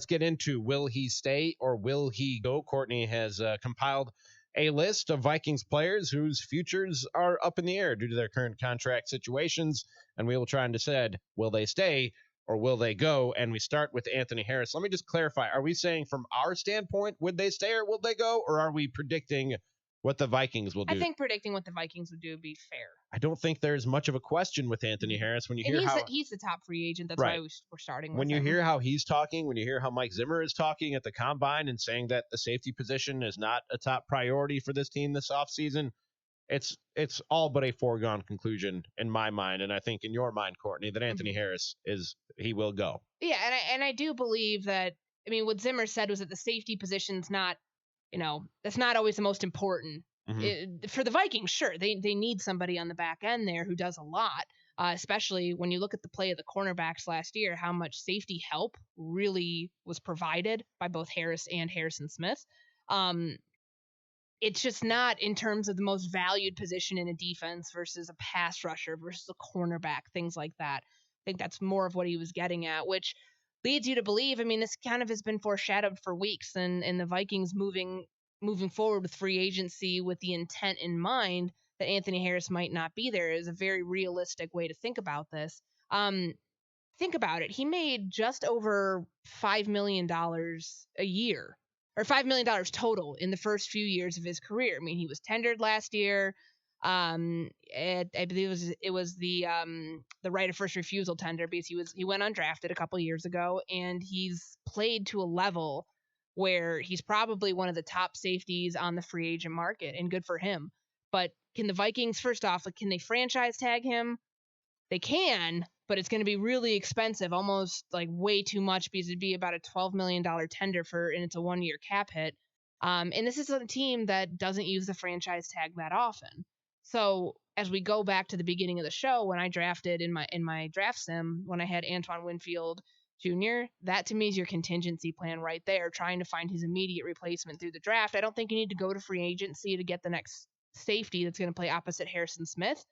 Let's get into will he stay or will he go? Courtney has compiled a list of Vikings players whose futures are up in the air due to their current contract situations, and we will try and decide will they stay or will they go? And we start with Anthony Harris. Let me just clarify. Are we saying from our standpoint, would they stay or will they go? Or are we predicting what the Vikings will do? I think predicting what the Vikings would do would be fair. I don't think there's much of a question with Anthony Harris when you hear he's the top free agent. That's right. why we're starting with when you him. hear how he's talking, when you hear how Mike Zimmer is talking at the combine and saying that the safety position is not a top priority for this team this offseason, it's all but a foregone conclusion in my mind, and I think in your mind, Courtney, that Anthony Harris he will go. Yeah, and I do believe that. I mean, what Zimmer said was that the safety position's not, that's not always the most important. For the Vikings, sure, they need somebody on the back end there who does a lot, especially when you look at the play of the cornerbacks last year, how much safety help really was provided by both Harris and Harrison Smith. It's just not in terms of the most valued position in a defense versus a pass rusher versus a cornerback, things like that. I think that's more of what he was getting at, which leads you to believe, I mean, this kind of has been foreshadowed for weeks, and the Vikings moving forward with free agency with the intent in mind that Anthony Harris might not be there is a very realistic way to think about this. Think about it. He made just over $5 million a year, or $5 million total in the first few years of his career. I mean, he was tendered last year. I believe it was the right of first refusal tender because he went undrafted a couple years ago, and he's played to a level where he's probably one of the top safeties on the free agent market, and good for him. But can the Vikings, first off, can they franchise tag him? They can, but it's going to be really expensive, almost like way too much, because it'd be about a $12 million tender and it's a 1-year cap hit. And this is a team that doesn't use the franchise tag that often. So as we go back to the beginning of the show, when I drafted in my draft sim, when I had Antoine Winfield Jr., that to me is your contingency plan right there, trying to find his immediate replacement through the draft. I don't think you need to go to free agency to get the next safety that's going to play opposite Harrison Smith.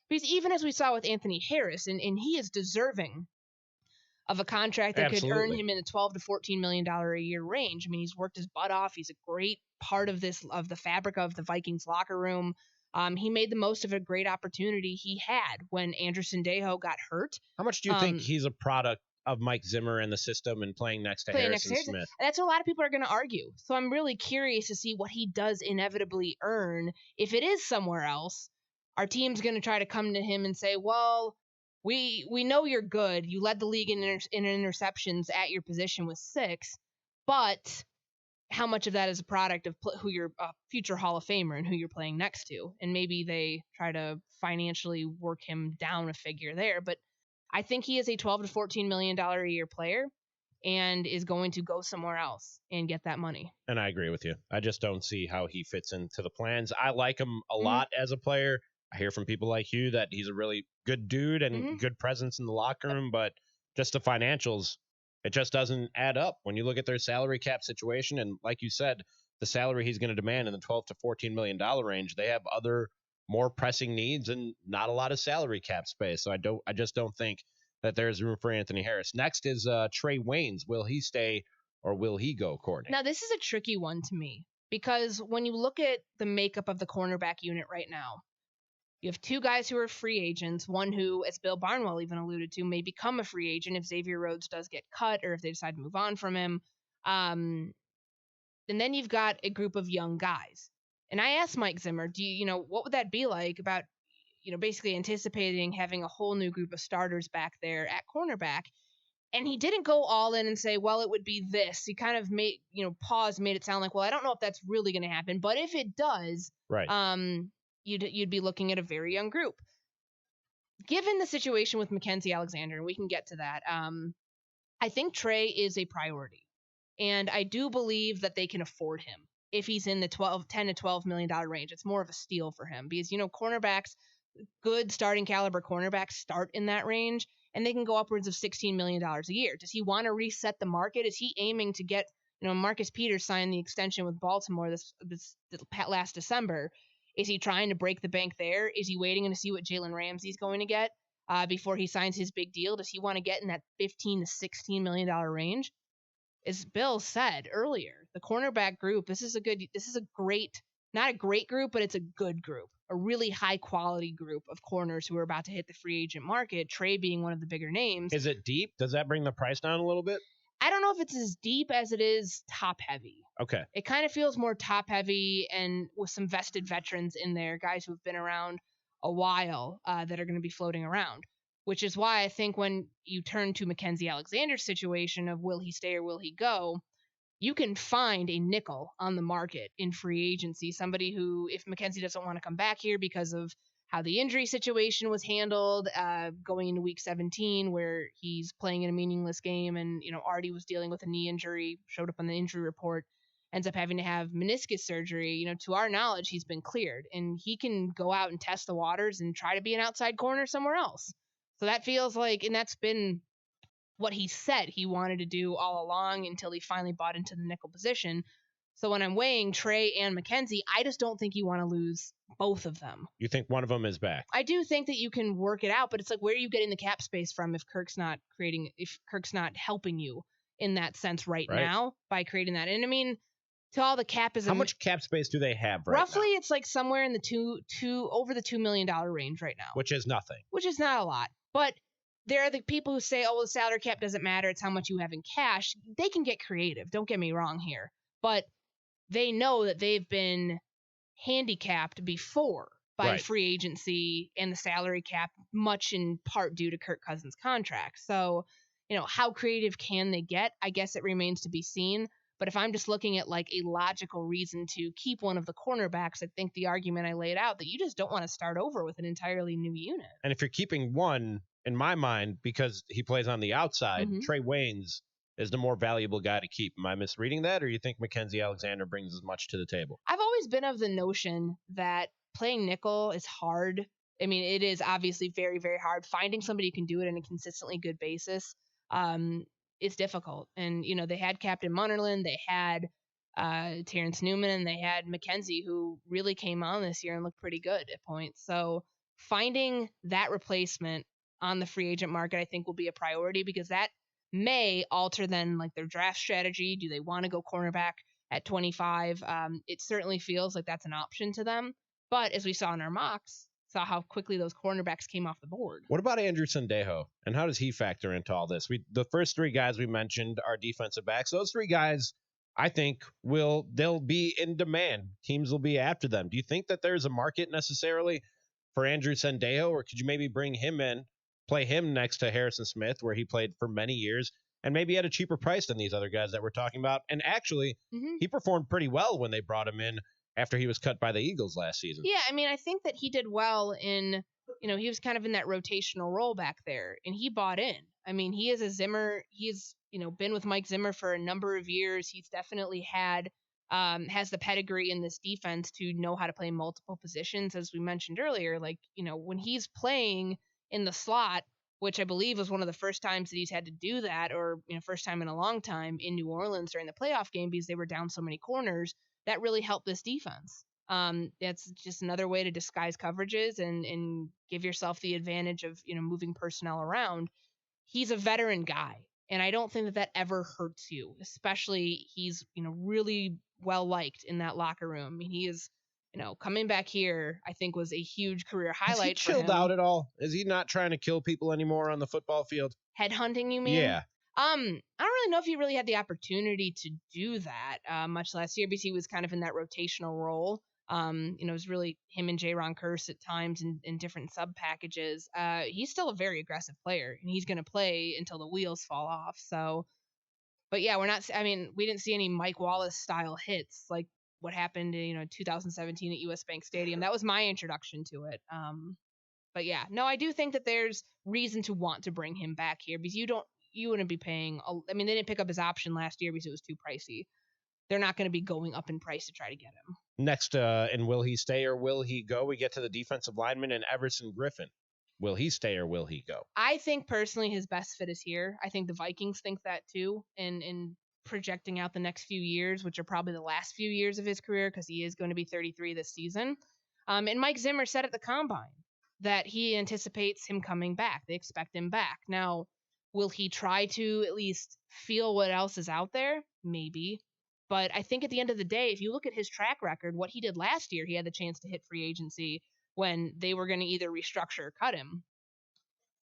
Because even as we saw with Anthony Harris, and he is deserving of a contract that could earn him in the $12 to $14 million a year range. I mean, he's worked his butt off. He's a great part of the fabric of the Vikings locker room. He made the most of a great opportunity he had when Andrew Sendejo got hurt. How much do you think he's a product of Mike Zimmer and the system and playing next to Harrison Smith? That's what a lot of people are going to argue. So I'm really curious to see what he does inevitably earn. If it is somewhere else, our team's going to try to come to him and say, well, we know you're good. You led the league in interceptions at your position with 6, but how much of that is a product of who you're a future Hall of Famer and who you're playing next to? And maybe they try to financially work him down a figure there. But I think he is a $12 to $14 million a year player and is going to go somewhere else and get that money. And I agree with you. I just don't see how he fits into the plans. I like him a lot as a player. I hear from people like you that he's a really good dude and good presence in the locker room, but just the financials, it just doesn't add up when you look at their salary cap situation. And like you said, the salary he's going to demand in the $12 to $14 million range, they have other more pressing needs and not a lot of salary cap space. So I just don't think that there's room for Anthony Harris. Next is Trey Waynes. Will he stay or will he go, Courtney? Now, this is a tricky one to me because when you look at the makeup of the cornerback unit right now, you have 2 guys who are free agents, one who, as Bill Barnwell even alluded to, may become a free agent if Xavier Rhodes does get cut or if they decide to move on from him. And then you've got a group of young guys. And I asked Mike Zimmer, what would that be like about, basically anticipating having a whole new group of starters back there at cornerback? And he didn't go all in and say, well, it would be this. He kind of made, paused, made it sound like, well, I don't know if that's really going to happen. But if it does, right. You'd be looking at a very young group. Given the situation with Mackenzie Alexander, and we can get to that, I think Trey is a priority. And I do believe that they can afford him if he's in the $10 to $12 million range. It's more of a steal for him because, cornerbacks, good starting caliber cornerbacks start in that range, and they can go upwards of $16 million a year. Does he want to reset the market? Is he aiming to get, Marcus Peters signed the extension with Baltimore this last December? Is he trying to break the bank there? Is he waiting to see what Jalen Ramsey's going to get before he signs his big deal? Does he want to get in that $15 to $16 million range? as Bill said earlier, the cornerback group, this is a great, not a great group, but it's a good group, a really high quality group of corners who are about to hit the free agent market, Trey being one of the bigger names. Is it deep? Does that bring the price down a little bit? I don't know if it's as deep as it is top heavy. Okay. It kind of feels more top heavy and with some vested veterans in there, guys who have been around a while that are going to be floating around, which is why I think when you turn to Mackenzie Alexander's situation of will he stay or will he go, you can find a nickel on the market in free agency, somebody who, if Mackenzie doesn't want to come back here because of how the injury situation was handled going into week 17, where he's playing in a meaningless game and, already was dealing with a knee injury, showed up on the injury report, ends up having to have meniscus surgery. To our knowledge, he's been cleared and he can go out and test the waters and try to be an outside corner somewhere else. So that feels like, and that's been what he said he wanted to do all along until he finally bought into the nickel position. So when I'm weighing Trey and Mackenzie, I just don't think you want to lose both of them. You think one of them is back? I do think that you can work it out, but it's like, where are you getting the cap space from if Kirk's not helping you in that sense right now by creating that? And I mean, to all the cap is how much cap space do they have right roughly now? It's like somewhere in the over the $2 million range right now, which is nothing, which is not a lot. But there are the people who say, oh, well, the salary cap doesn't matter, it's how much you have in cash. They can get creative, don't get me wrong here, but they know that they've been handicapped before by free agency and the salary cap, much in part due to Kirk Cousins' contract. So, how creative can they get? I guess it remains to be seen. But if I'm just looking at like a logical reason to keep one of the cornerbacks, I think the argument I laid out that you just don't want to start over with an entirely new unit. And if you're keeping one, in my mind, because he plays on the outside, Trey Waynes is the more valuable guy to keep. Am I misreading that, or you think Mackenzie Alexander brings as much to the table? I've always been of the notion that playing nickel is hard. I mean, it is obviously very, very hard. Finding somebody who can do it on a consistently good basis is difficult. And, they had Captain Munnerlyn, they had Terrence Newman, and they had Mackenzie, who really came on this year and looked pretty good at points. So finding that replacement on the free agent market, I think, will be a priority, because that may alter then like their draft strategy. Do they want to go cornerback at 25? It certainly feels like that's an option to them. But as we saw in our mocks, saw how quickly those cornerbacks came off the board. What about Andrew Sendejo, and how does he factor into all this? The first three guys we mentioned are defensive backs. Those three guys, I think, they'll be in demand. Teams will be after them. Do you think that there's a market necessarily for Andrew Sendejo, or could you maybe bring him in, play him next to Harrison Smith, where he played for many years, and maybe at a cheaper price than these other guys that we're talking about? And actually, he performed pretty well when they brought him in after he was cut by the Eagles last season. Yeah, I mean, I think that he did well in, he was kind of in that rotational role back there, and he bought in. I mean, he is a Zimmer. He's, been with Mike Zimmer for a number of years. He's definitely has the pedigree in this defense to know how to play multiple positions, as we mentioned earlier. Like, when he's playing in the slot, which I believe was one of the first times that he's had to do that, or first time in a long time in New Orleans during the playoff game, because they were down so many corners, that really helped this defense. That's just another way to disguise coverages and give yourself the advantage of moving personnel around. He's a veteran guy, and I don't think that ever hurts you. Especially he's really well liked in that locker room. I mean, he is. Coming back here, I think, was a huge career highlight for him. Is he chilled out at all? Is he not trying to kill people anymore on the football field? Headhunting, you mean? Yeah. I don't really know if he really had the opportunity to do that much last year, because he was kind of in that rotational role. It was really him and Jaron Kearse at times in different sub packages. He's still a very aggressive player, and he's going to play until the wheels fall off. So, but yeah, we didn't see any Mike Wallace style hits like what happened in 2017 at US Bank Stadium. That was my introduction to it. But yeah, no, I do think that there's reason to want to bring him back here, because you wouldn't be paying. I mean, they didn't pick up his option last year because it was too pricey. They're not going to be going up in price to try to get him. Next, and will he stay or will he go? We get to the defensive lineman and Everson Griffin. Will he stay or will he go? I think personally his best fit is here. I think the Vikings think that too, and projecting out the next few years, which are probably the last few years of his career, because he is going to be 33 this season. And Mike Zimmer said at the Combine that he anticipates him coming back. They expect him back. Now, Will he try to at least feel what else is out there? Maybe. But I think at the end of the day, if you look at his track record, what he did last year, he had the chance to hit free agency when they were going to either restructure or cut him.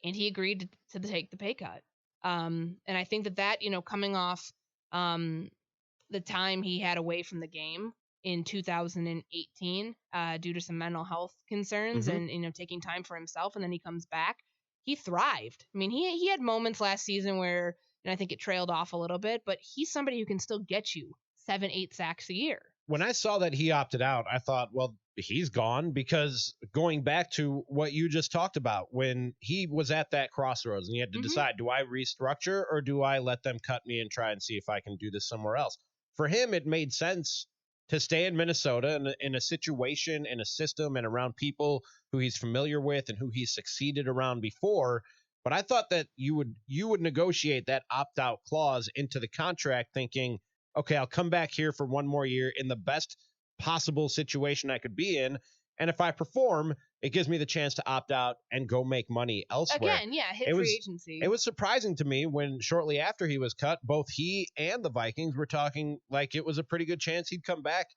And he agreed to take the pay cut. And I think that, coming off the time he had away from the game in 2018 due to some mental health concerns and, taking time for himself, and then he comes back, he thrived. I mean, he had moments last season where, and I think it trailed off a little bit, but he's somebody who can still get you 7-8 sacks a year. When I saw that he opted out, I thought, well, he's gone, because going back to what you just talked about, when he was at that crossroads and he had to decide, do I restructure or do I let them cut me and try and see if I can do this somewhere else? For him, it made sense to stay in Minnesota in a situation, in a system, and around people who he's familiar with and who he's succeeded around before. But I thought that you would negotiate that opt-out clause into the contract, thinking, okay, I'll come back here for one more year in the best possible situation I could be in. And if I perform, it gives me the chance to opt out and go make money elsewhere. Again, yeah, hit free agency. It was surprising to me when shortly after he was cut, both he and the Vikings were talking like it was a pretty good chance he'd come back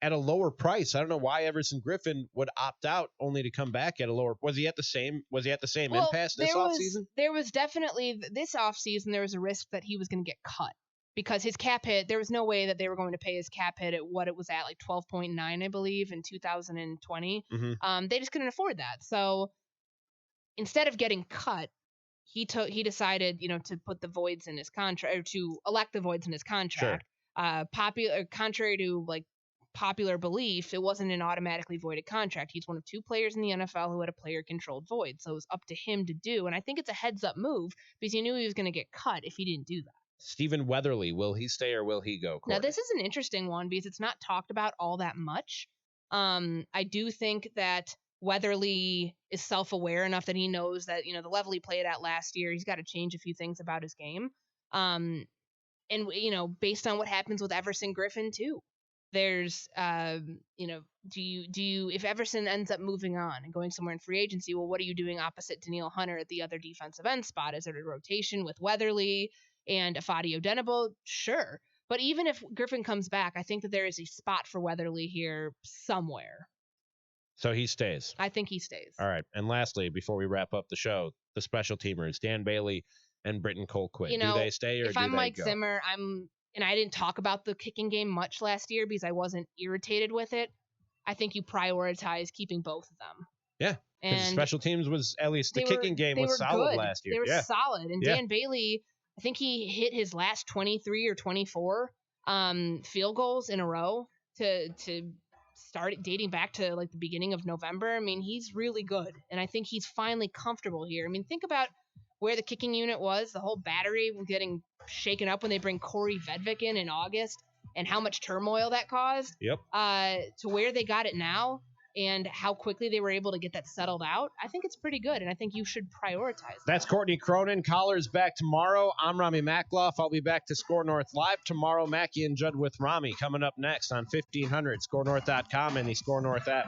at a lower price. I don't know why Everson Griffin would opt out only to come back at a lower. Was he at the same impasse this offseason? There was definitely this offseason, there was a risk that he was going to get cut. Because his cap hit, there was no way that they were going to pay his cap hit at what it was at, like 12.9, I believe, in 2020. They just couldn't afford that. So instead of getting cut, he decided, to put the voids in his contract, or to elect the voids in his contract. Sure. Contrary to popular belief, it wasn't an automatically voided contract. He's one of two players in the NFL who had a player-controlled void, so it was up to him to do. And I think it's a heads-up move because he knew he was going to get cut if he didn't do that. Stephen Weatherly, will he stay or will he go? Courtney? Now, this is an interesting one because it's not talked about all that much. I do think that Weatherly is self-aware enough that he knows that, the level he played at last year, he's got to change a few things about his game. And, based on what happens with Everson Griffin, too. There's, do you, if Everson ends up moving on and going somewhere in free agency, well, what are you doing opposite Danielle Hunter at the other defensive end spot? Is it a rotation with Weatherly and Afadio Denebo? Sure. But even if Griffin comes back, I think that there is a spot for Weatherly here somewhere. So he stays. I think he stays. All right. And lastly, before we wrap up the show, the special teamers, Dan Bailey and Britton Colquitt. Do they stay or do they go? If I'm Mike Zimmer, and I didn't talk about the kicking game much last year because I wasn't irritated with it. I think you prioritize keeping both of them. Yeah. And special teams was, at least the kicking game was solid last year. They were solid. And Dan Bailey, I think he hit his last 23 or 24 field goals in a row to start dating back to the beginning of November. I mean, he's really good. And I think he's finally comfortable here. I mean, think about where the kicking unit was, the whole battery was getting shaken up when they bring Corey Vedvik in August, and how much turmoil that caused. Yep. To where they got it now and how quickly they were able to get that settled out. I think it's pretty good, and I think you should prioritize that. That's Courtney Cronin. Callers back tomorrow. I'm Rami Makloff. I'll be back to Score North Live tomorrow. Mackie and Judd with Rami coming up next on 1500, scorenorth.com and the Score North app.